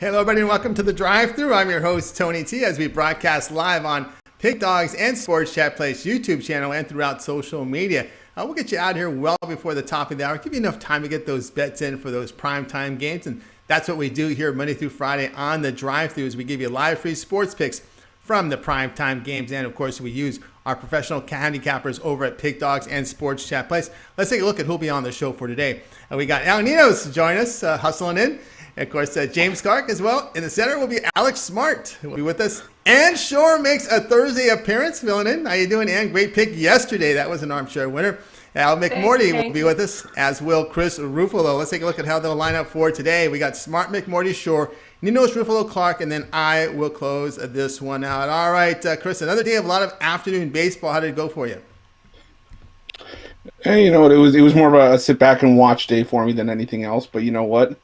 Hello, everybody, and welcome to the drive-thru. I'm your host, Tony T, as we broadcast live on Pig Dogs and Sports Chat Place YouTube channel and throughout social media. We'll get you out here well before the top of the hour, give you enough time to get those bets in for those primetime games, and that's what we do here Monday through Friday on the drive-thru, is we give you live free sports picks from the primetime games, and of course we use our professional handicappers over at Pig Dogs and Sports Chat Place. Let's take a look at who'll be on the show for today. We got Ninos join us, hustling in. And of course, James Clark as well. In the center will be Alex Smart, who will be with us. And Shorr makes a Thursday appearance, filling in. How you doing, Ann? Great pick yesterday. That was an armchair winner. McMordy will be with us, as will Chris Ruffolo. Let's take a look at how they'll line up for today. We got Smart, McMordy, Shorr, Ninos Ruffalo, Clark, and then I will close this one out. All right, Chris, another day of a lot of afternoon baseball. How did it go for you? Hey, you know what? It was more of a sit back and watch day for me than anything else. But you know what?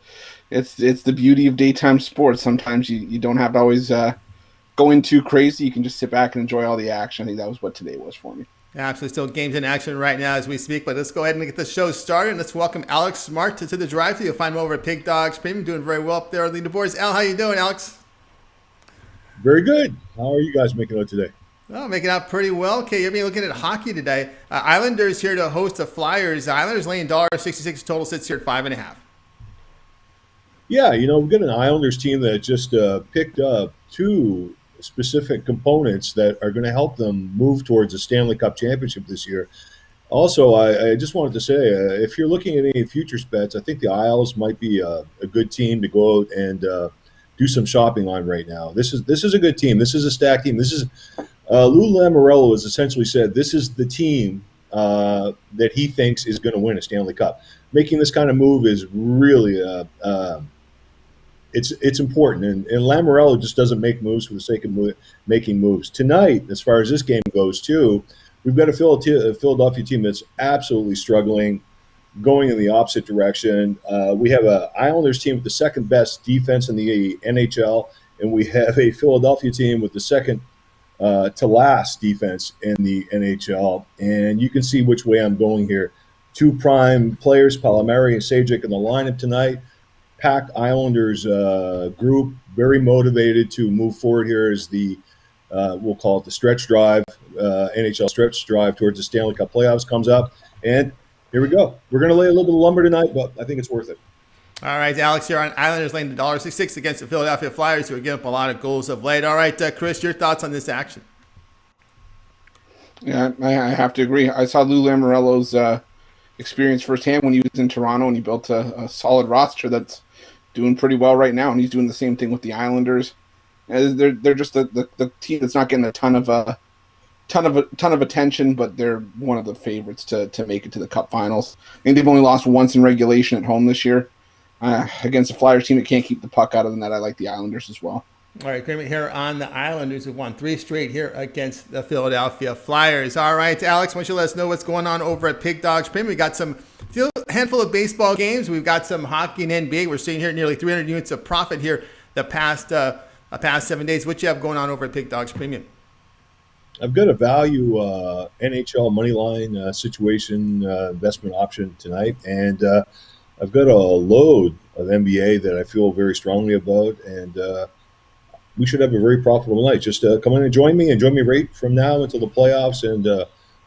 It's the beauty of daytime sports. Sometimes you don't have to always go in too crazy. You can just sit back and enjoy all the action. I think that was what today was for me. Absolutely. Still games in action right now as we speak. But let's go ahead and get the show started. Let's welcome Alex Smart to the drive-thru. You'll find him over at Pig Dogs Premium. Doing very well up there on the boards. Al, how you doing, Alex? Very good. How are you guys making out today? Well, making out pretty well. Okay, you're looking at hockey today. Islanders here to host the Flyers. Islanders laying $1.66. Total sits here at 5.5. Yeah, we've got an Islanders team that just picked up two specific components that are going to help them move towards a Stanley Cup championship this year. Also, I just wanted to say, if you're looking at any futures bets, I think the Isles might be a good team to go out and do some shopping on right now. This is a good team. This is a stacked team. This is Lou Lamoriello has essentially said this is the team that he thinks is going to win a Stanley Cup. Making this kind of move is really it's important, and Lamoriello just doesn't make moves for the sake of making moves. Tonight, as far as this game goes, too, we've got a Philadelphia team that's absolutely struggling, going in the opposite direction. We have an Islanders team with the second best defense in the NHL, and we have a Philadelphia team with the second to last defense in the NHL. And you can see which way I'm going here. Two prime players, Palmieri and Sajak, in the lineup tonight. Packed Islanders group, very motivated to move forward here as the, we'll call it the stretch drive, NHL stretch drive towards the Stanley Cup playoffs comes up. And here we go. We're going to lay a little bit of lumber tonight, but I think it's worth it. All right, Alex here on Islanders laying $1.66 against the Philadelphia Flyers, who are giving up a lot of goals of late. All right, Chris, your thoughts on this action? Yeah, I have to agree. I saw Lou Lamoriello's experience firsthand when he was in Toronto, and he built a solid roster that's doing pretty well right now, and he's doing the same thing with the Islanders. They're just the team that's not getting a ton of attention, but they're one of the favorites to make it to the Cup Finals. I think they've only lost once in regulation at home this year against a Flyers team that can't keep the puck out of the net. I like the Islanders as well. All right, agreement here on the Islanders, who won 3 straight here against the Philadelphia Flyers. All right, Alex, why don't you let us know what's going on over at Pig Dogs Premium? We got some handful of baseball games. We've got some hockey and NBA. We're seeing here nearly 300 units of profit here the past 7 days. What you have going on over at Pig Dogs Premium? I've got a value NHL money line situation investment option tonight, and I've got a load of NBA that I feel very strongly about, and we should have a very profitable night. Just come in and join me right from now until the playoffs, and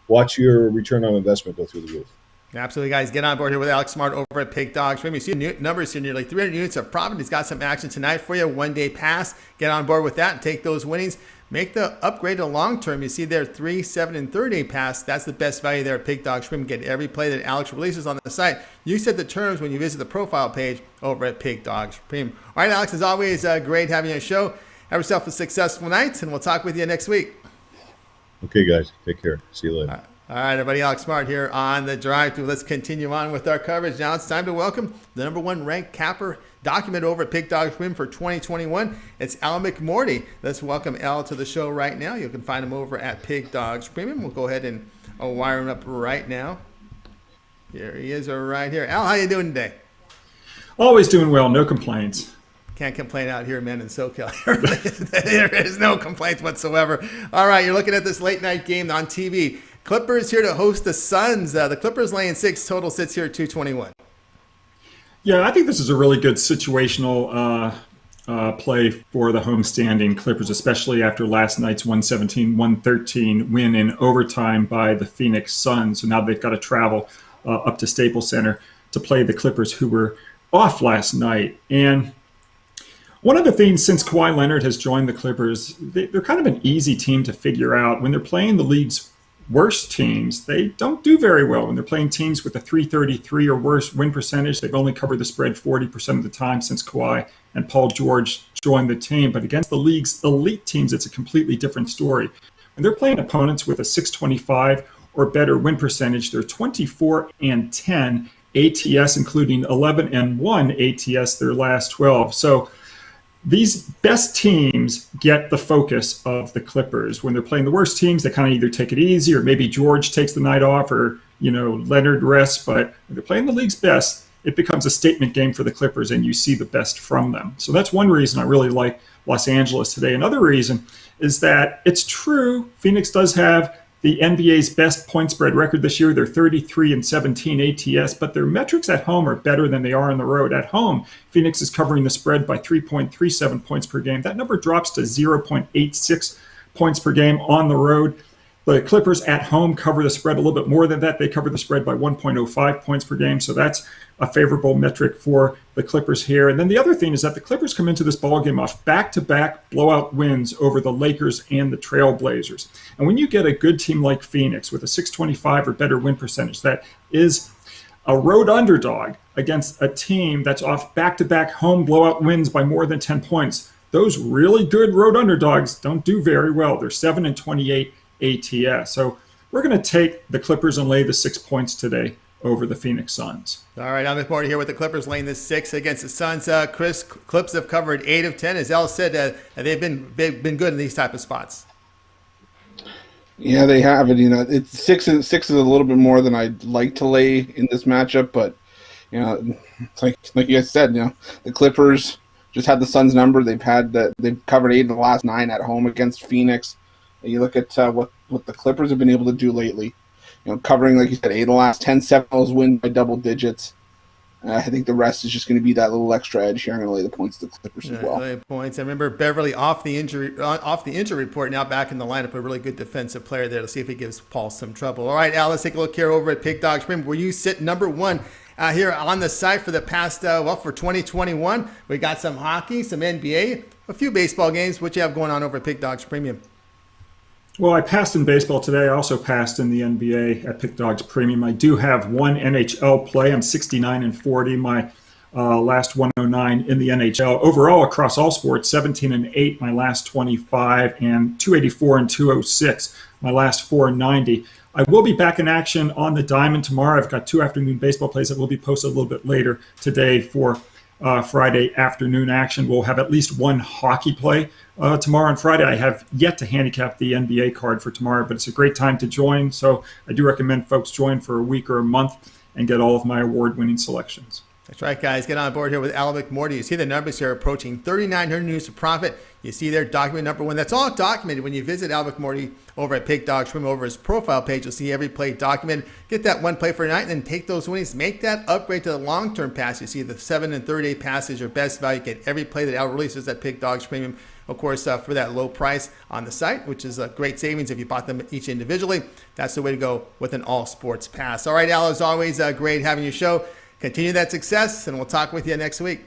watch your return on investment go through the roof. Absolutely, guys. Get on board here with Alex Smart over at Pig Dogs Premium. You see the numbers here, nearly 300 units of profit. He's got some action tonight for you. 1-day pass. Get on board with that and take those winnings. Make the upgrade to long term. You see there 3, 7, and 30-day pass. That's the best value there at Pig Dogs Premium. Get every play that Alex releases on the site. You set the terms when you visit the profile page over at Pig Dogs Premium. All right, Alex, as always, great having you on the show. Have yourself a successful night, and we'll talk with you next week. Okay, guys. Take care. See you later. All right, everybody. Alex Smart here on the drive-thru. Let's continue on with our coverage. Now it's time to welcome the #1 ranked capper document over at Pig Dogs Premium for 2021. It's Al McMordy. Let's welcome Al to the show right now. You can find him over at Pig Dogs Premium. We'll go ahead and wire him up right now. Here he is right here. Al, how you doing today? Always doing well. No complaints. Can't complain out here, man, in SoCal. There is no complaints whatsoever. All right, you're looking at this late night game on TV. Clippers here to host the Suns. The Clippers laying 6. Total sits here at 221. Yeah, I think this is a really good situational play for the homestanding Clippers, especially after last night's 117-113 win in overtime by the Phoenix Suns. So now they've got to travel up to Staples Center to play the Clippers, who were off last night. And one of the things, since Kawhi Leonard has joined the Clippers, they're kind of an easy team to figure out. When they're playing the league's worst teams, they don't do very well. When they're playing teams with a 333 or worse win percentage, they've only covered the spread 40% of the time since Kawhi and Paul George joined the team. But against the league's elite teams, it's a completely different story. When they're playing opponents with a 625 or better win percentage, they're 24-10 ATS, including 11-1 ATS their last 12. So these best teams get the focus of the Clippers. When they're playing the worst teams, they kind of either take it easy, or maybe George takes the night off, or Leonard rests. But when they're playing the league's best, it becomes a statement game for the Clippers, and you see the best from them. So that's one reason I really like Los Angeles today. Another reason is that it's true, Phoenix does have the NBA's best point spread record this year. They're 33-17 ATS, but their metrics at home are better than they are on the road. At home, Phoenix is covering the spread by 3.37 points per game. That number drops to 0.86 points per game on the road. The Clippers at home cover the spread a little bit more than that. They cover the spread by 1.05 points per game, so that's a favorable metric for the Clippers here. And then the other thing is that the Clippers come into this ballgame off back-to-back blowout wins over the Lakers and the Trailblazers. And when you get a good team like Phoenix with a 625 or better win percentage that is a road underdog against a team that's off back-to-back home blowout wins by more than 10 points, those really good road underdogs don't do very well. They're 7-28 ATS. So we're going to take the Clippers and lay the 6 points today over the Phoenix Suns. All right, I'm McMordy here with the Clippers laying the 6 against the Suns. Chris, Clips have covered 8 of 10. As El said, they've been good in these type of spots. Yeah, they have it. It's 6 is a little bit more than I'd like to lay in this matchup, but it's like you guys said, the Clippers just had the Suns number. They've covered 8 of the last 9 at home against Phoenix. And you look at what the Clippers have been able to do lately. Covering, like you said, 8 of the last 10 Seminoles win by double digits. I think the rest is just going to be that little extra edge here. I'm going to lay the points to the Clippers as well. Points. I remember Beverly off the injury report, now back in the lineup, a really good defensive player there. Let's see if he gives Paul some trouble. All right, Al, let's take a look here over at Pick Dogs Premium, where you sit number 1 here on the site for the past, for 2021. We got some hockey, some NBA, a few baseball games. What you have going on over at Pick Dogs Premium? Well, I passed in baseball today. I also passed in the NBA at Pick Dogs Premium. I do have one NHL play. I'm 69-40. My last 109 in the NHL. Overall, across all sports, 17-8. My last 25, and 284 and 206. My last 490. I will be back in action on the diamond tomorrow. I've got 2 afternoon baseball plays that will be posted a little bit later today for Friday afternoon action. We'll have at least one hockey play tomorrow and Friday. I have yet to handicap the NBA card for tomorrow, but it's a great time to join. So I do recommend folks join for a week or a month and get all of my award-winning selections. That's right, guys. Get on board here with Al McMordy. You see the numbers here approaching 3,900 units of profit. You see there, document number 1. That's all documented when you visit Al McMordy over at Pick Dogs Premium. Over his profile page, you'll see every play documented. Get that one play for a night and then take those winnings. Make that upgrade to the long-term pass. You see the 7 and 30-day pass is your best value. Get every play that Al releases at Pick Dogs Premium. Of course, for that low price on the site, which is a great savings if you bought them each individually. That's the way to go with an all-sports pass. All right, Al, as always, great having your show. Continue that success, and we'll talk with you next week.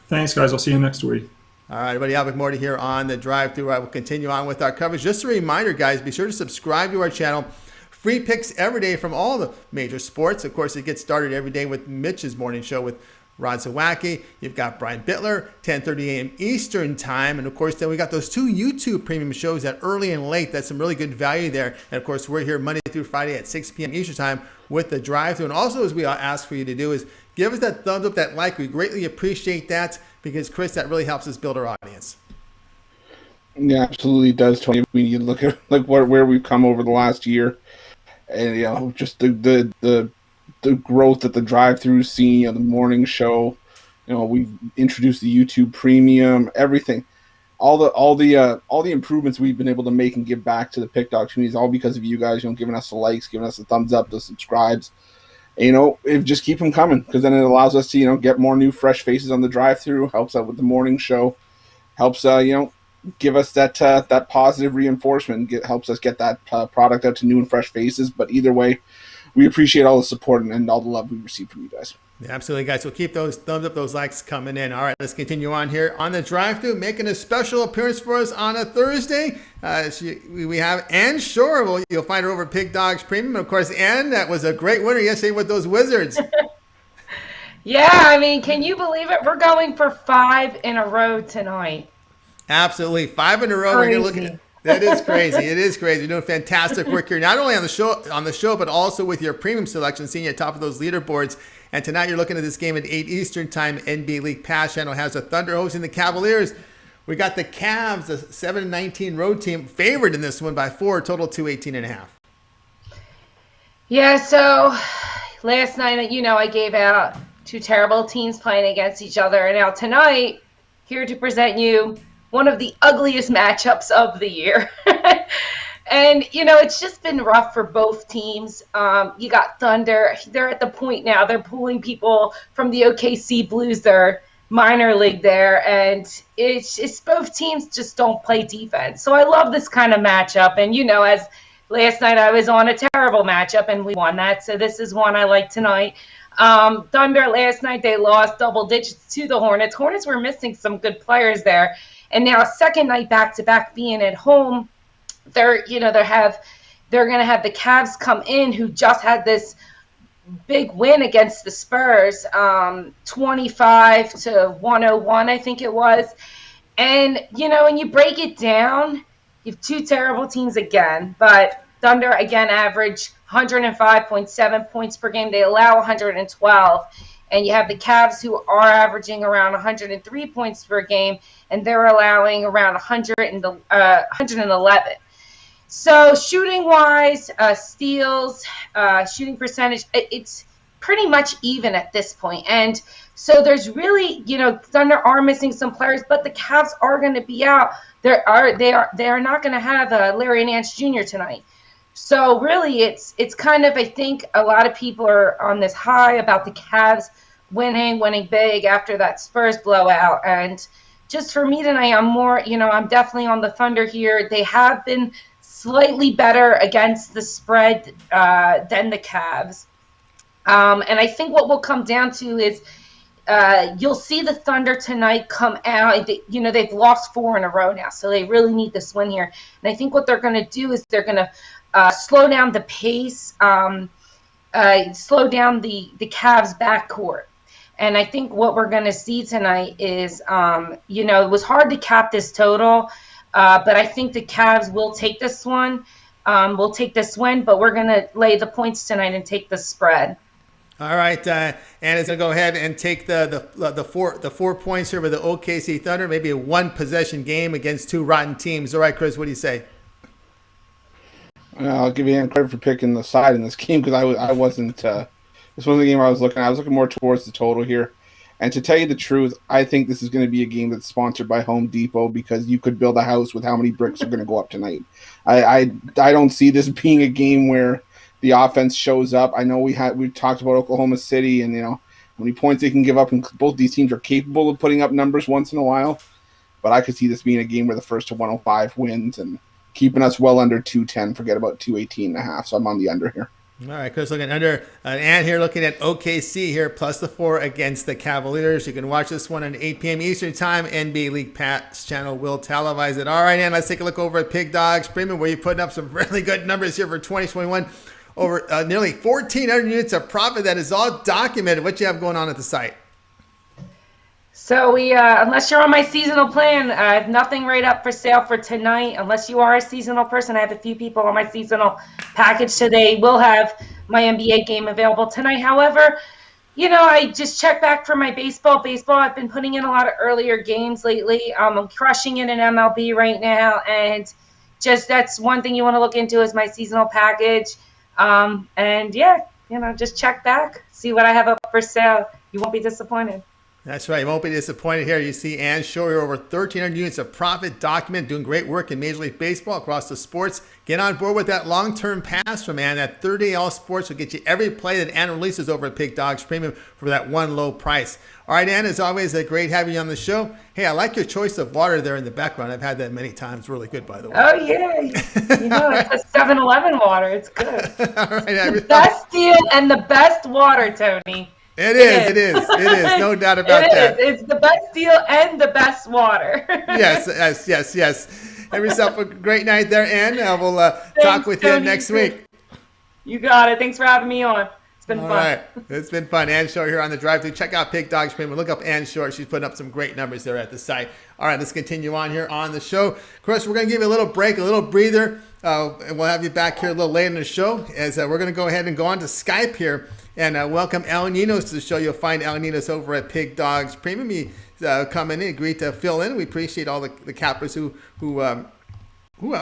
Thanks, guys. I'll see you next week. All right, everybody. Al McMordy here on the drive-thru. I will continue on with our coverage. Just a reminder, guys, be sure to subscribe to our channel. Free picks every day from all the major sports. Of course, it gets started every day with Mitch's morning show with Rod Zawacki. You've got Brian Bittler, 10:30 a.m. Eastern time. And, of course, then we got those 2 YouTube premium shows that early and late. That's some really good value there. And, of course, we're here Monday through Friday at 6 p.m. Eastern time with the drive-thru. And also, as we ask for you to do, is give us that thumbs up, that like. We greatly appreciate that because, Chris, that really helps us build our audience. Yeah, absolutely does, Tony. I mean, you look at where we've come over the last year, and just the growth that the drive-thru's seen, the morning show. We've introduced the YouTube Premium, everything, all the improvements we've been able to make and give back to the Pick Dog community is all because of you guys, giving us the likes, giving us the thumbs up, the subscribes, If just keep them coming, because then it allows us to, get more new, fresh faces on the drive-through. Helps out with the morning show. Helps, give us that positive reinforcement. Helps us get that product out to new and fresh faces. But either way, we appreciate all the support and all the love we receive from you guys. Yeah, absolutely, guys. So keep those thumbs up, those likes coming in. All right, let's continue on here on the drive-thru, making a special appearance for us on a Thursday. We have Ann Shorr. Well, you'll find her over at Pig Dogs Premium. And of course, Ann, that was a great winner yesterday with those Wizards. Yeah, I mean, can you believe it? We're going for 5 in a row tonight. Absolutely, 5 in a row. Crazy. We're going to look at. That is crazy. It is crazy. You're doing fantastic work here, not only on the show, but also with your premium selection, seeing you at top of those leaderboards. And tonight you're looking at this game at 8 Eastern time. NBA League Pass channel has the Thunder hosting the Cavaliers. We got the Cavs, the 7-19 road team, favored in this one by 4, total 218.5. Yeah, so last night, I gave out 2 terrible teams playing against each other. And now tonight, here to present you one of the ugliest matchups of the year. And, it's just been rough for both teams. You got Thunder. They're at the point now. They're pulling people from the OKC Blues, their minor league there. And it's both teams just don't play defense. So I love this kind of matchup. And, as last night I was on a terrible matchup and we won that. So this is one I like tonight. Thunder last night, they lost double digits to the Hornets. Hornets were missing some good players there. And now second night back-to-back being at home, they're going to have the Cavs come in, who just had this big win against the Spurs, 25-101, I think it was. And, when you break it down, you have 2 terrible teams again, but Thunder, again, average 105.7 points per game. They allow 112. And you have the Cavs, who are averaging around 103 points per game, and they're allowing around 111. So shooting-wise, steals, shooting percentage, it's pretty much even at this point. And so there's really, Thunder are missing some players, but the Cavs are going to be out. They are not going to have Larry Nance Jr. tonight. So really, it's kind of, I think a lot of people are on this high about the Cavs winning big after that Spurs blowout. And just for me tonight, I'm more, I'm definitely on the Thunder here. They have been slightly better against the spread than the Cavs. And I think what will come down to is you'll see the Thunder tonight come out. They've lost 4 in a row now, so they really need this win here. And I think what they're going to do is they're going to slow down the pace, slow down the Cavs backcourt. And I think what we're going to see tonight is, it was hard to cap this total, but I think the Cavs will take this one. We'll take this win, but we're going to lay the points tonight and take the spread. All right, Anna's going to go ahead and take the 4 points here with the OKC Thunder, maybe a 1-possession game against 2 rotten teams. All right, Chris, what do you say? I'll give you Ann credit for picking the side in this game, because I wasn't. This wasn't the game I was looking at. I was looking more towards the total here. And to tell you the truth, I think this is going to be a game that's sponsored by Home Depot, because you could build a house with how many bricks are going to go up tonight. I don't see this being a game where the offense shows up. I know we talked about Oklahoma City and how many points they can give up, and both these teams are capable of putting up numbers once in a while. But I could see this being a game where the first to 105 wins and keeping us well under 210. Forget about 218.5. So I'm on the under here. All right, Chris, looking under. And here looking at OKC here, plus the 4 against the Cavaliers. You can watch this one at 8 p.m. Eastern time. NBA League Pass channel will televise it. All right, and let's take a look over at Pig Dogs Premium, where you're putting up some really good numbers here for 2021. Over nearly 1,400 units of profit. That is all documented. What you have going on at the site? So we, unless you're on my seasonal plan, I have nothing right up for sale for tonight. Unless you are a seasonal person, I have a few people on my seasonal package today. We'll have my NBA game available tonight. However, I just checked back for my baseball. I've been putting in a lot of earlier games lately. I'm crushing it in MLB right now, and just that's one thing you want to look into is my seasonal package. And yeah, just check back, see what I have up for sale. You won't be disappointed. That's right. You won't be disappointed here. You see Ann Shorr here, over 1,300 units of profit document, doing great work in Major League Baseball across the sports. Get on board with that long-term pass from Ann. That 30-day all sports will get you every play that Ann releases over at Pig Dogs Premium for that one low price. All right, Ann, as always, great having you on the show. Hey, I like your choice of water there in the background. I've had that many times. Really good, by the way. Oh, yeah. It's a 7-Eleven water. It's good. All right, the best deal and the best water, Tony. It is. No doubt about that. It's the best deal and the best water. Yes. Have yourself a great night there, Ann. We'll talk with you next week. You got it. Thanks for having me on. It's been fun. All right. It's been fun. Ann Shorr here on the drive-thru. Check out Pig Dogs Premium. Look up Ann Shorr. She's putting up some great numbers there at the site. All right, let's continue on here on the show. Chris, we're going to give you a little break, a little breather. And we'll have you back here a little later in the show as we're going to go ahead and go on to Skype here and welcome El Ninos to the show. You'll find El Ninos over at Pig Dogs Premium. He come in and agreed to fill in. We appreciate all the cappers who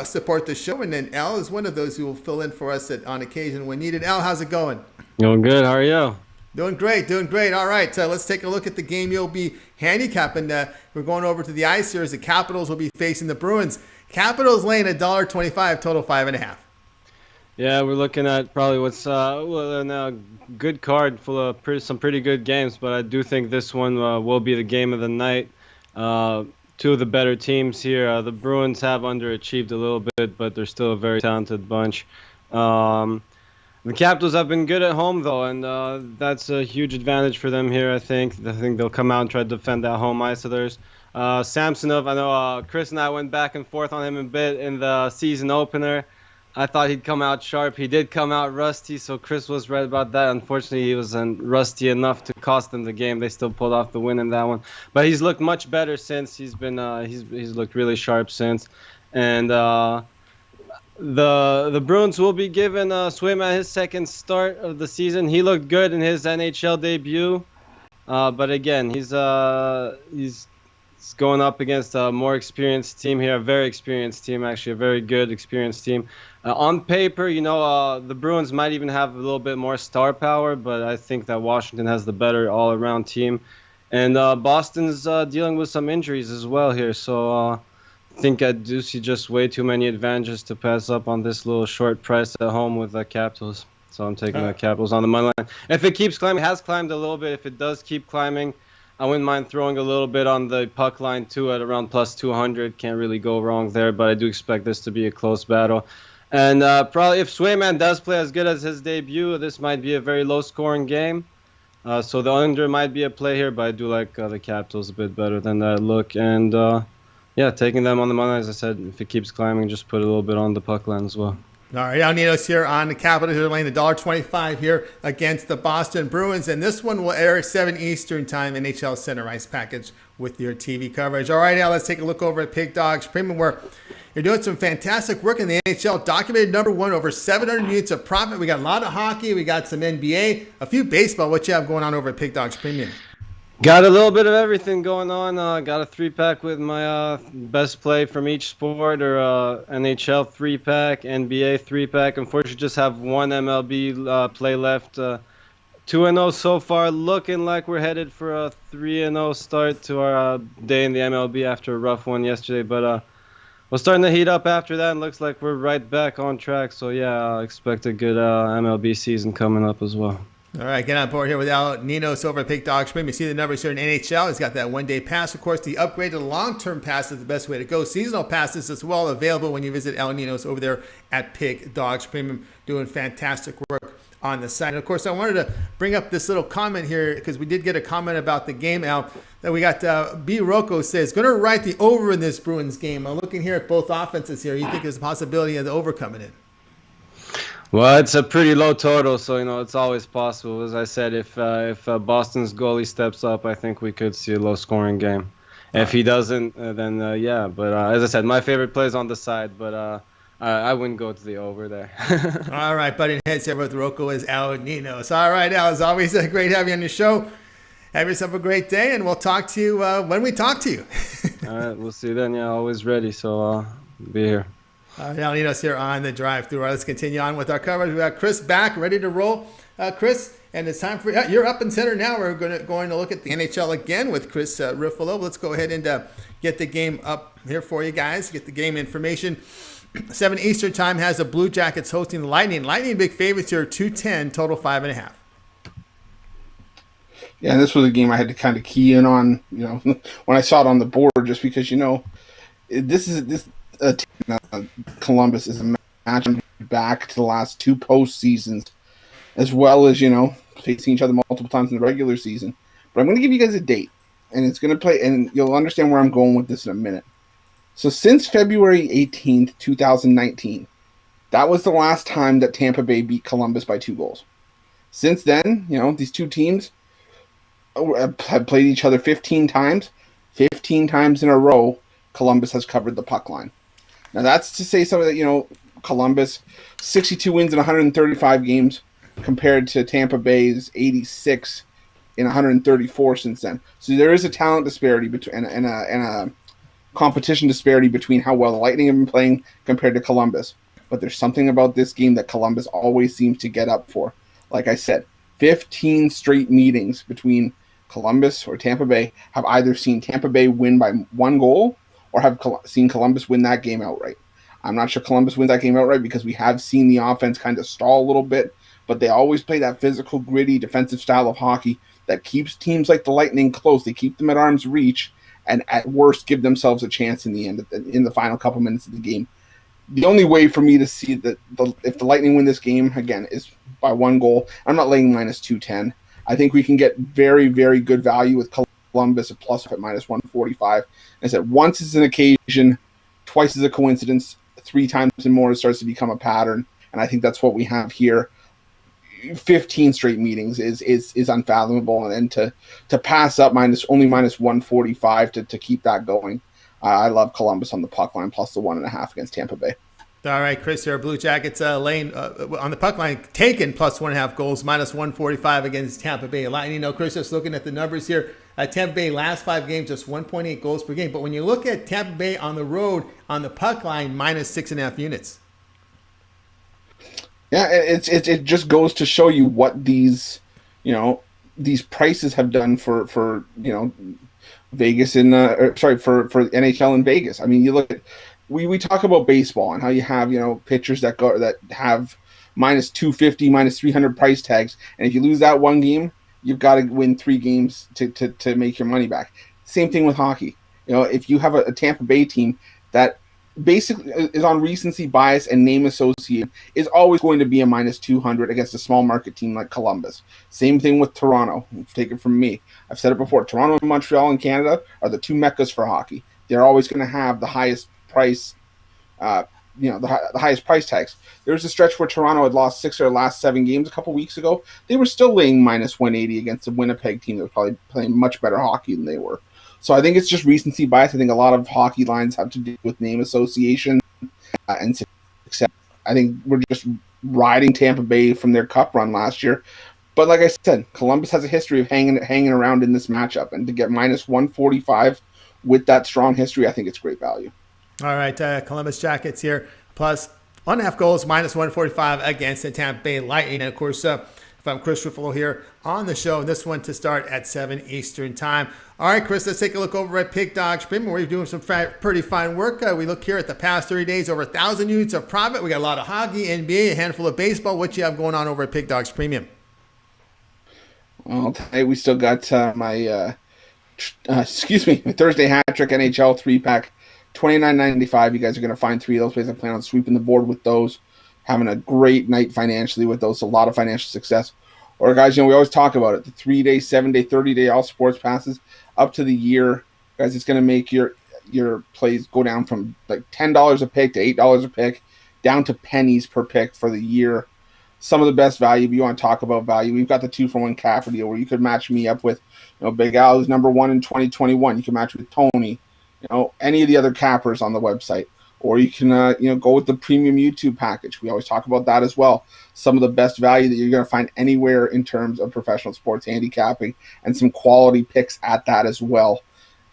support the show. And then El is one of those who will fill in for us on occasion when needed. El, how's it going? Doing good. How are you? Doing great. All right, let's take a look at the game you'll be handicapping. We're going over to the ice here as the Capitals will be facing the Bruins. Capitals laying $1.25, total 5.5. Yeah, we're looking at probably what's a good card full of some pretty good games, but I do think this one will be the game of the night. Two of the better teams here. The Bruins have underachieved a little bit, but they're still a very talented bunch. The Capitals have been good at home, though, and that's a huge advantage for them here, I think. I think they'll come out and try to defend that home ice of theirs. Samsonov, I know Chris and I went back and forth on him a bit in the season opener. I thought he'd come out sharp. He did come out rusty, so Chris was right about that. Unfortunately, he wasn't rusty enough to cost them the game. They still pulled off the win in that one. But he's looked much better since. He's looked really sharp since. And the Bruins will be giving Swayman his second start of the season. He looked good in his NHL debut. But again, he's going up against a more experienced team here, a very experienced team, actually, a very good, experienced team. On paper, the Bruins might even have a little bit more star power, but I think that Washington has the better all-around team. And Boston's dealing with some injuries as well here, so I think I do see just way too many advantages to pass up on this little short price at home with the Capitals. So I'm taking the Capitals on the money line. If it keeps climbing, it has climbed a little bit. If it does keep climbing, I wouldn't mind throwing a little bit on the puck line, too, at around plus 200. Can't really go wrong there, but I do expect this to be a close battle. And probably if Swayman does play as good as his debut, this might be a very low-scoring game. So the under might be a play here, but I do like the Capitals a bit better than that look. And, taking them on the money line, as I said, if it keeps climbing, just put a little bit on the puck line as well. All right, El Ninos here on the Capitals. They're laying $1.25 here against the Boston Bruins. And this one will air at 7 Eastern Time, NHL Center Ice package with your TV coverage. All right, now let's take a look over at Pig Dogs Premium, where you're doing some fantastic work in the NHL. Documented #1, over 700 units of profit. We got a lot of hockey. We got some NBA, a few baseball. What you have going on over at Pig Dogs Premium? Got a little bit of everything going on. Got a 3-pack with my best play from each sport, or NHL 3-pack, NBA 3-pack. Unfortunately, just have one MLB play left. 2-0 so far, looking like we're headed for a 3-0 start to our day in the MLB after a rough one yesterday. But we're starting to heat up after that, and looks like we're right back on track. So, I expect a good MLB season coming up as well. All right, get on board here with El Ninos over at Pig Dogs Premium. You see the numbers here in NHL. He's got that one-day pass. Of course, the upgraded long-term pass is the best way to go. Seasonal passes as well available when you visit El Ninos over there at Pig Dogs Premium, doing fantastic work on the site. And, of course, I wanted to bring up this little comment here because we did get a comment about the game, Al, that we got B. Rocco says, going to write the over in this Bruins game. I'm looking here at both offenses here. You think there's a possibility of the over coming in? Well, it's a pretty low total, so it's always possible. As I said, if Boston's goalie steps up, I think we could see a low-scoring game. If he doesn't, then yeah. But as I said, my favorite play is on the side, but I wouldn't go to the over there. All right, butting heads here with Rocco is El Ninos. All right, Al, it's always great having you on the show. Have yourself a great day, and we'll talk to you when we talk to you. All right, we'll see you then. Yeah, always ready, so be here. El Ninos here on the drive-thru. All right, let's continue on with our coverage. We got Chris back, ready to roll. Chris, and it's time for you're up in center now. We're going to look at the NHL again with Chris Ruffolo. Let's go ahead and get the game up here for you guys. Get the game information. 7 Eastern time has the Blue Jackets hosting the Lightning. Lightning big favorites here, 210, total 5.5. Yeah, and this was a game I had to kind of key in on, when I saw it on the board, just because, Columbus is a match back to the last 2 postseasons, as well as, facing each other multiple times in the regular season. But I'm going to give you guys a date, and it's going to play, and you'll understand where I'm going with this in a minute. So since February 18th, 2019, that was the last time that Tampa Bay beat Columbus by 2 goals. Since then, these two teams have played each other 15 times. 15 times in a row, Columbus has covered the puck line. Now, that's to say something that, Columbus, 62 wins in 135 games compared to Tampa Bay's 86 in 134 since then. So there is a talent disparity between and a competition disparity between how well the Lightning have been playing compared to Columbus. But there's something about this game that Columbus always seems to get up for. Like I said, 15 straight meetings between Columbus or Tampa Bay have either seen Tampa Bay win by 1 goal or have seen Columbus win that game outright. I'm not sure Columbus wins that game outright because we have seen the offense kind of stall a little bit, but they always play that physical, gritty, defensive style of hockey that keeps teams like the Lightning close. They keep them at arm's reach, and at worst give themselves a chance in the end, in the final couple minutes of the game. The only way for me to see that if the Lightning win this game, again, is by 1 goal. I'm not laying minus 210. I think we can get very, very good value with Columbus at plus at minus 145. I said once is an occasion, twice is a coincidence, 3 times and more it starts to become a pattern, and I think that's what we have here. 15 straight meetings is unfathomable, and to pass up only minus 145 to keep that going. I love Columbus on the puck line plus the 1.5 against Tampa Bay. All right, Chris here. Blue Jackets lane on the puck line, taken plus 1.5 goals, minus 145 against Tampa Bay Lightning. Chris, just looking at the numbers here. Tampa Bay last 5 games, just 1.8 goals per game. But when you look at Tampa Bay on the road on the puck line, minus 6.5 units. Yeah, it just goes to show you what these prices have done for Vegas for NHL in Vegas. I mean, you look at we talk about baseball and how you have pitchers that have minus 250, minus 300 price tags, and if you lose that 1 game, you've got to win 3 games to make your money back. Same thing with hockey. If you have a Tampa Bay team that basically is on recency bias and name association, is always going to be a minus 200 against a small market team like Columbus. Same thing with Toronto. Take it from me. I've said it before. Toronto and Montreal in Canada are the 2 meccas for hockey. They're always going to have the highest price, the highest price tags. There was a stretch where Toronto had lost 6 of their last 7 games a couple weeks ago. They were still laying minus 180 against a Winnipeg team that was probably playing much better hockey than they were. So I think it's just recency bias. I think a lot of hockey lines have to do with name association and success. I think we're just riding Tampa Bay from their cup run last year. But like I said, Columbus has a history of hanging around in this matchup. And to get minus 145 with that strong history, I think it's great value. All right, Columbus Jackets here, plus 1.5 goals, minus 145 against the Tampa Bay Lightning. And of course, if I'm Chris Ruffolo here on the show, this one to start at 7 Eastern time. All right, Chris, let's take a look over at Pick Dogs Premium, where you're doing some pretty fine work. We look here at the past 30 days, over 1,000 units of profit. We got a lot of hockey, NBA, a handful of baseball. What you have going on over at Pick Dogs Premium? Well, today we still got my Thursday hat trick NHL 3-pack, $29.95. You guys are going to find 3 of those plays. I plan on sweeping the board with those, having a great night financially with those, a lot of financial success. Or guys, we always talk about it, the 3-day, 7-day, 30-day all sports passes up to the year. Guys, it's going to make your plays go down from like $10 a pick to $8 a pick, down to pennies per pick for the year. Some of the best value, if you want to talk about value, we've got the 2-for-1 capper deal where you could match me up with, Big Al is number 1 in 2021. You can match with Tony, any of the other cappers on the website. Or you can, go with the premium YouTube package. We always talk about that as well. Some of the best value that you're going to find anywhere in terms of professional sports handicapping, and some quality picks at that as well.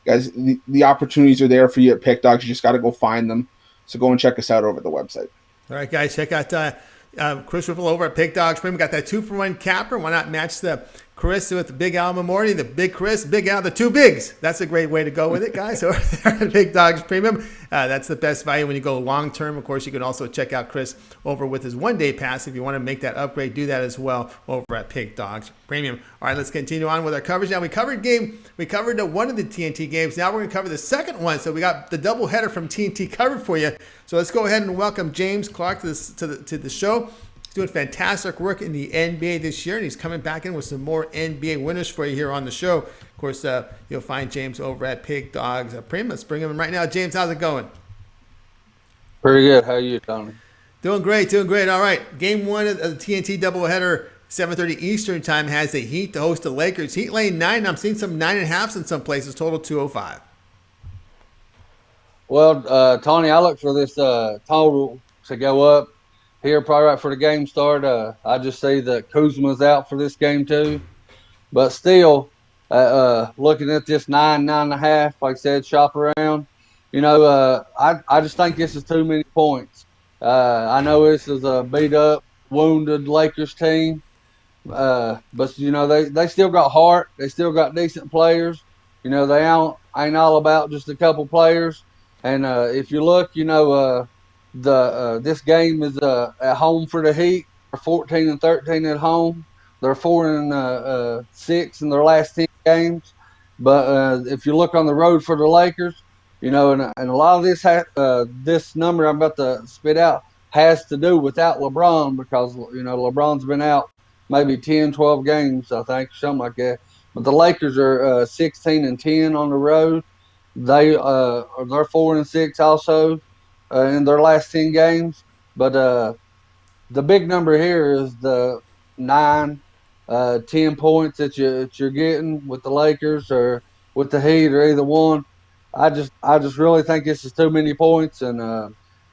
Guys, the opportunities are there for you at Pick Dogs. You just got to go find them. So go and check us out over at the website. All right, guys, check out Chris Ruffolo over at Pick Dogs Premium. Got that 2-for-1 capper. Why not match the Chris with Big Al McMordy, the Big Chris, Big Al, the two bigs. That's a great way to go with it, guys. Over there at Big Dogs Premium. That's the best value when you go long term. Of course, you can also check out Chris over with his 1-day pass. If you want to make that upgrade, do that as well over at Big Dogs Premium. All right, let's continue on with our coverage. Now, we covered one of the TNT games. Now we're going to cover the second one. So we got the doubleheader from TNT covered for you. So let's go ahead and welcome James Clark to the show. Doing fantastic work in the NBA this year, and he's coming back in with some more NBA winners for you here on the show. Of course, you'll find James over at Pig Dogs Premium. Let's bring him in right now. James, how's it going? Pretty good. How are you, Tony? Doing great. All right, Game 1 of the TNT doubleheader, 7:30 Eastern time, has the Heat to host the Lakers. Heat laying 9. I'm seeing some 9.5s in some places, total 205. Well, Tony, I look for this total to go up here probably right for the game start. I just see that Kuzma's out for this game too. But still, looking at this 9.5, like I said, shop around. I just think this is too many points. I know this is a beat-up, wounded Lakers team. But, they still got heart. They still got decent players. They ain't all about just a couple players. And if you look, this game is at home for the Heat. They're 14-13 at home. They're 4-6 in their last 10 games. But if you look on the road for the Lakers, and a lot of this number I'm about to spit out has to do without LeBron because LeBron's been out maybe 10, 12 games, I think, something like that. But the Lakers are 16-10 on the road. They're 4-6 also in their last 10 games. But the big number here is the 9, 10 points that you're getting with the Lakers or with the Heat or either one. I just really think this is too many points, and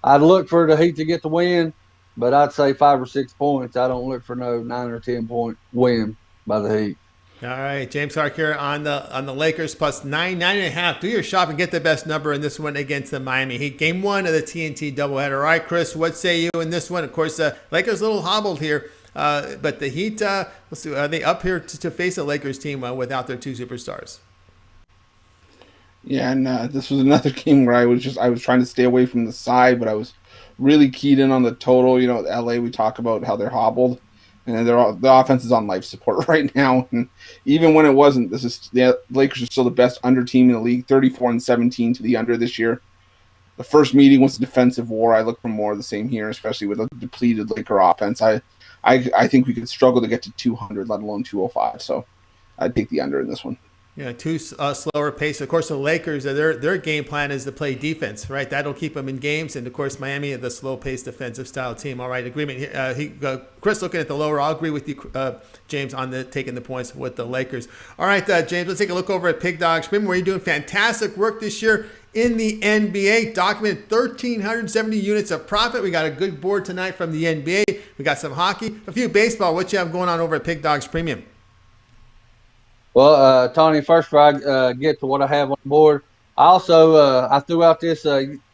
I'd look for the Heat to get the win, but I'd say 5 or 6 points. I don't look for no 9 or 10 point win by the Heat. All right, James Clark here on the Lakers plus 9.5. Do your shop and get the best number in this one against the Miami Heat. Game 1 of the TNT doubleheader. All right, Chris, what say you in this one? Of course, Lakers a little hobbled here, but the Heat, let's see, are they up here to face a Lakers team without their 2 superstars? Yeah, and this was another game where I was trying to stay away from the side, but I was really keyed in on the total. LA, we talk about how they're hobbled. And the offense is on life support right now. And even when it wasn't, the Lakers are still the best under team in the league, 34-17 to the under this year. The first meeting was a defensive war. I look for more of the same here, especially with a depleted Laker offense. I think we could struggle to get to 200, let alone 205. So I'd take the under in this one. Yeah, too slower pace. Of course, the Lakers, their game plan is to play defense, right? That'll keep them in games. And, of course, Miami, the slow-paced defensive style team. All right, agreement here. Chris looking at the lower. I'll agree with you, James, on taking the points with the Lakers. All right, James, let's take a look over at Pig Dogs Premium, where you're doing fantastic work this year in the NBA. Documented 1,370 units of profit. We got a good board tonight from the NBA. We got some hockey, a few baseball. What you have going on over at Pig Dogs Premium? Well, Tony, first before I get to what I have on the board, I also I threw out this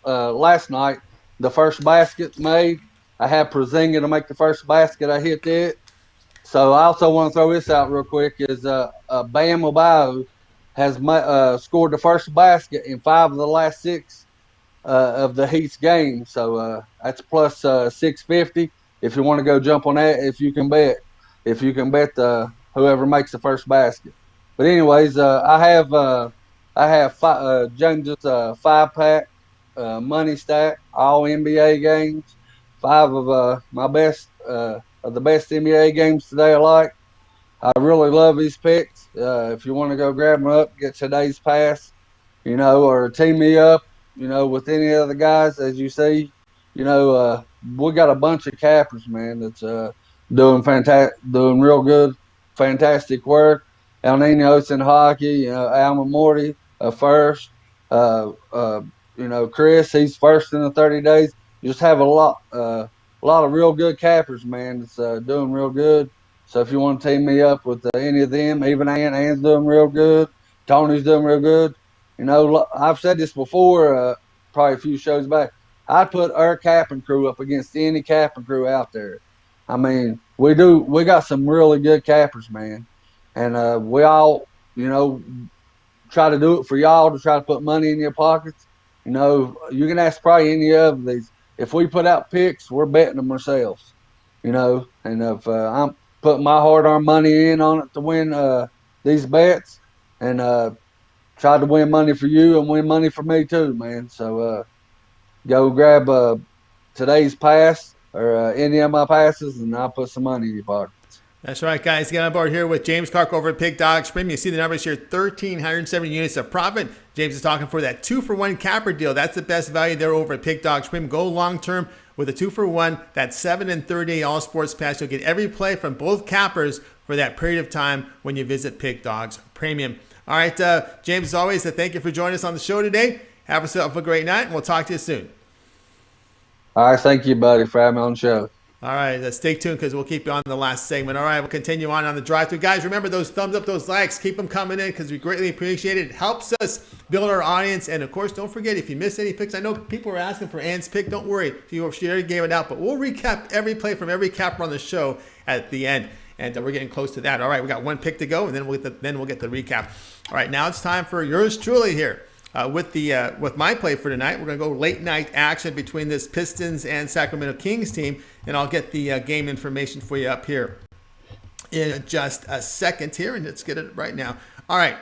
last night, the first basket made. I had Porzingis to make the first basket. I hit it. So I also want to throw this out real quick is Bam Adebayo has scored the first basket in 5 of the last 6 of the Heat's games. So that's plus 650 if you want to go jump on that, if you can bet whoever makes the first basket. But anyways, I have James's 5-pack money stack, all NBA games, 5 of my best of the best NBA games today. I like. I really love these picks. If you want to go grab them up, get today's pass, or team me up, with any of the guys as you see. We got a bunch of cappers, man, that's doing real good, fantastic work. El Ninos in hockey, Al McMordy first. Chris, he's first in the 30 days. You just have a lot of real good cappers, man. It's doing real good. So if you want to team me up with any of them, even Ann's doing real good. Tony's doing real good. I've said this before, probably a few shows back. I'd put our capping crew up against any capping crew out there. I mean, we got some really good cappers, man. And we all, try to do it for y'all to try to put money in your pockets. You can ask probably any of these. If we put out picks, we're betting them ourselves. And if I'm putting my hard-earned money in on it to win these bets, and try to win money for you and win money for me too, man. So go grab today's pass or any of my passes, and I'll put some money in your pocket. That's right, guys. Get on board here with James Clark over at Pig Dogs Premium. You see the numbers here, 1,370 units of profit. James is talking for that 2-for-1 capper deal. That's the best value there over at Pig Dogs Premium. Go long-term with a 2-for-1, that 7 and 30 all sports pass. You'll get every play from both cappers for that period of time when you visit Pig Dogs Premium. All right, James, as always, thank you for joining us on the show today. Have yourself a great night, and we'll talk to you soon. All right, thank you, buddy, for having me on the show. All right, stay tuned because we'll keep you on the last segment. All right, we'll continue on the drive-thru. Guys, remember those thumbs up, those likes. Keep them coming in because we greatly appreciate it. It helps us build our audience. And, of course, don't forget, if you miss any picks, I know people are asking for Ann's pick. Don't worry. She already gave it out. But we'll recap every play from every capper on the show at the end. And we're getting close to that. All right, we got one pick to go, and then we'll get the recap. All right, now it's time for yours truly here. With my play for tonight, we're going to go late night action between this Pistons and Sacramento Kings team, and I'll get the game information for you up here in just a second here, and let's get it right now. All right,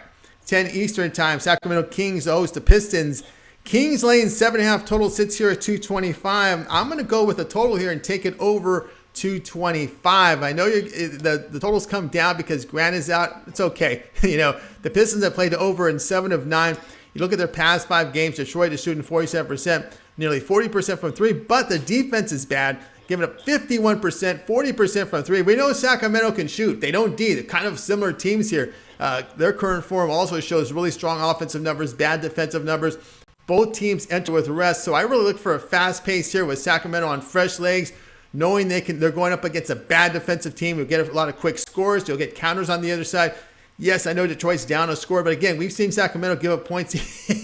10 Eastern time, Sacramento Kings host the Pistons. Kings laying 7.5 total sits here at 225. I'm going to go with a total here and take it over 225. I know the totals come down because Grant is out. It's okay. The Pistons have played over in 7 of 9. You look at their past 5 games, Detroit is shooting 47%, nearly 40% from 3, but the defense is bad, giving up 51%, 40% from 3. We know Sacramento can shoot. They don't D. They're kind of similar teams here. Their current form also shows really strong offensive numbers, bad defensive numbers. Both teams enter with rest, so I really look for a fast pace here with Sacramento on fresh legs, knowing they're going up against a bad defensive team. You'll get a lot of quick scores. You'll get counters on the other side. Yes, I know Detroit's down a score, but again, we've seen Sacramento give up points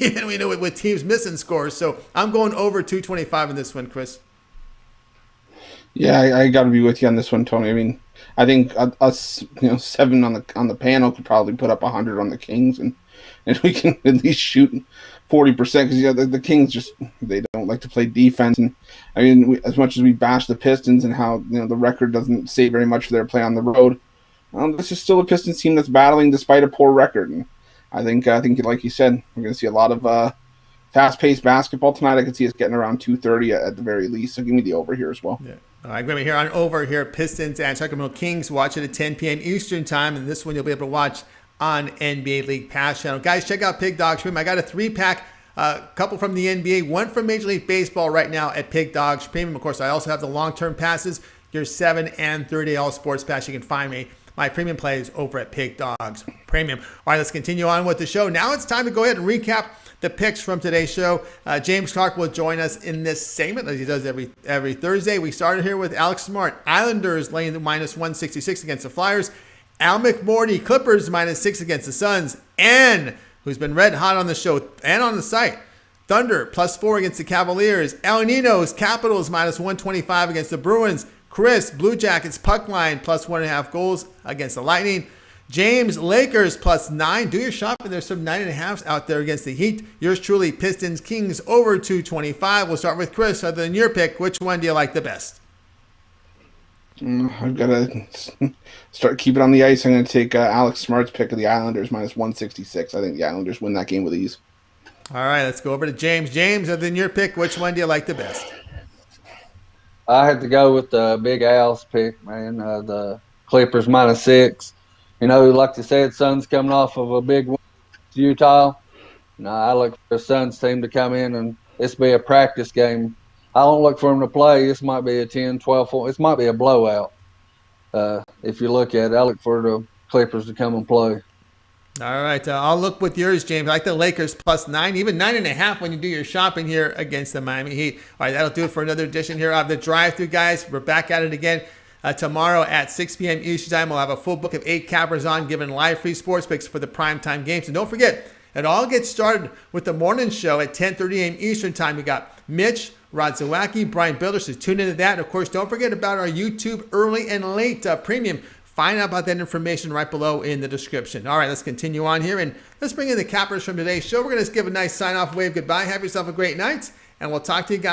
even we know with teams missing scores. So I'm going over 225 in this one, Chris. Yeah, I got to be with you on this one, Tony. I mean, I think us, 7 on the panel could probably put up 100 on the Kings, and we can at least shoot 40% because the Kings they don't like to play defense. And I mean, as much as we bash the Pistons and how the record doesn't say very much for their play on the road. This is still a Pistons team that's battling despite a poor record, and I think like you said, we're going to see a lot of fast-paced basketball tonight. I could see us getting around 230 at the very least. So give me the over here as well. Yeah, I'm going to be here on over here. Pistons and Sacramento Kings. Watch it at 10 p.m. Eastern time, and this one you'll be able to watch on NBA League Pass channel. Guys, check out Pig Dogs Premium. I got a 3-pack. A couple from the NBA, one from Major League Baseball right now at Pig Dogs Premium. Of course, I also have the long-term passes. Your 7 and 30 all sports pass. You can find me. My premium plays over at Pig Dogs Premium. All right, let's continue on with the show. Now it's time to go ahead and recap the picks from today's show. James Clark will join us in this segment as he does every Thursday. We started here with Alex Smart. Islanders laying the minus 166 against the Flyers. Al McMordy, Clippers minus 6 against the Suns. N, who's been red hot on the show and on the site. Thunder plus 4 against the Cavaliers. El Ninos, Capitals minus 125 against the Bruins. Chris, Blue Jackets, puck line, plus 1.5 goals against the Lightning. James, Lakers, plus 9. Do your shopping. There's some 9.5s out there against the Heat. Yours truly, Pistons, Kings, over 225. We'll start with Chris. Other than your pick, which one do you like the best? I've got to start keeping on the ice. I'm going to take Alex Smart's pick of the Islanders, minus 166. I think the Islanders win that game with ease. All right, let's go over to James. James, other than your pick, which one do you like the best? I had to go with the Big Al's pick, man. The Clippers minus 6. Like you said, Suns coming off of a big win to Utah. I look for the Suns team to come in and this be a practice game. I don't look for them to play. This might be a 10, 12, 4. This might be a blowout. If you look at it, I look for the Clippers to come and play. All right, I'll look with yours, James. I like the Lakers plus 9, even 9.5 when you do your shopping here against the Miami Heat. All right, that'll do it for another edition here of the drive-thru, guys. We're back at it again tomorrow at 6 p.m. Eastern time. We'll have a full book of 8 cappers on, giving live free sports picks for the primetime games. And don't forget, it all gets started with the morning show at 10:30 a.m. Eastern time. We got Mitch, Rod Zawacki, Brian Builders, so tune into that. Of course, don't forget about our YouTube early and late premium. Find out about that information right below in the description. All right, let's continue on here, and let's bring in the cappers from today's show. We're going to give a nice sign-off wave goodbye. Have yourself a great night, and we'll talk to you guys